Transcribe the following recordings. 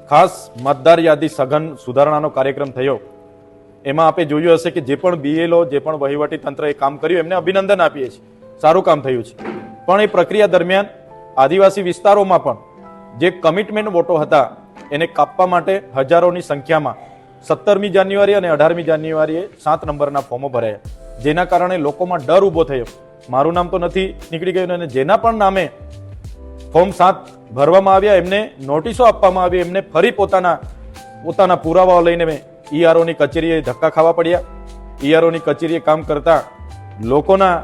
ખાસ મતદાર યાદી સઘન સુધારણાનો કાર્યક્રમ થયો, એમાં આપણે જોયું હશે કે જે પણ BLO, જે પણ વહીવટી તંત્રએ કામ કર્યું એમને અભિનંદન આપીએ છીએ, સારું કામ થયું છે. પણ એ પ્રક્રિયા દરમિયાન આદિવાસી વિસ્તારોમાં પણ જે કમિટમેન્ટ વોટો હતા એને કાપવા માટે હજારોની સંખ્યામાં 17મી જાન્યુઆરી અને 18મી જાન્યુઆરીએ 7 નંબરના ફોર્મો ભરાયા, જેના કારણે લોકોમાં ડર ઊભો થયો. મારું નામ તો નથી નીકળી ગયું, અને જેના પણ નામે ફોર્મ 7 ભરવામાં આવ્યા એમને નોટિસો આપવામાં આવી, એમને ફરી પોતાના પુરાવાઓ લઈને EROની કચેરીએ ધક્કા ખાવા પડ્યા. EROની કચેરીએ કામ કરતા લોકોના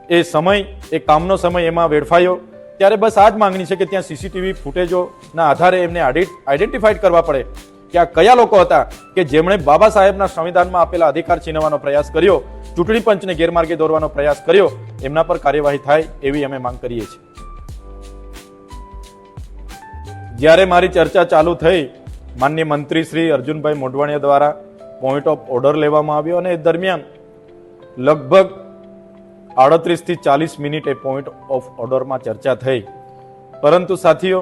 એ સમય, એ કામનો સમય એમાં વેડફાયો. ત્યારે બસ આ જ માંગણી છે કે ત્યાં CCTV ફૂટેજોના આધારે એમને આઈડેન્ટિફાઈડ કરવા પડે કે આ કયા લોકો હતા કે જેમણે બાબા સાહેબના સંવિધાનમાં આપેલા અધિકાર છીનવવાનો પ્રયાસ કર્યો, ચૂંટણી પંચને ગેરમાર્ગે દોરવાનો પ્રયાસ કર્યો. એમના પર કાર્યવાહી થાય એવી અમે માંગ કરીએ છીએ. જ્યારે મારી ચર્ચા ચાલુ થઈ, માનનીય મંત્રી શ્રી અર્જુનભાઈ મોઢવાણિયા દ્વારા પોઈન્ટ ઓફ ઓર્ડર લેવામાં આવ્યો, અને એ દરમિયાન લગભગ 38 થી 40 મિનિટ એ પોઈન્ટ ઓફ ઓર્ડરમાં ચર્ચા થઈ. પરંતુ સાથીઓ,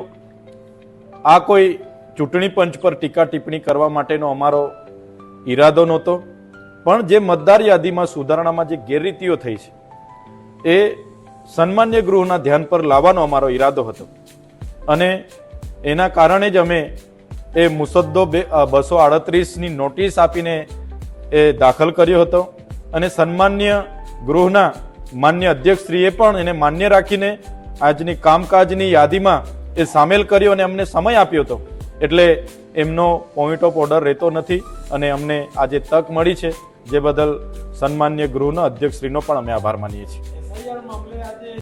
આ કોઈ ચૂંટણી પંચ પર ટીકા ટિપ્પણી કરવા માટેનો અમારો ઈરાદો નહોતો, પણ જે મતદાર યાદીમાં સુધારણામાં જે ગેરરીતિઓ થઈ છે એ સન્માન્ય ગૃહના ધ્યાન પર લાવવાનો અમારો ઈરાદો હતો, અને એના કારણે જ અમે એ મુસદ્દો 238ની નોટિસ આપીને એ દાખલ કર્યો હતો, અને સન્માન્ય ગૃહના માન્ય અધ્યક્ષશ્રીએ પણ એને માન્ય રાખીને આજની કામકાજની યાદીમાં એ સામેલ કર્યો અને અમને સમય આપ્યો હતો. એટલે એમનો પોઈન્ટ ઓફ ઓર્ડર રહેતો નથી, અને અમને આજે તક મળી છે, જે બદલ સન્માન્ય ગૃહના અધ્યક્ષશ્રીનો પણ અમે આભાર માનીએ છીએ.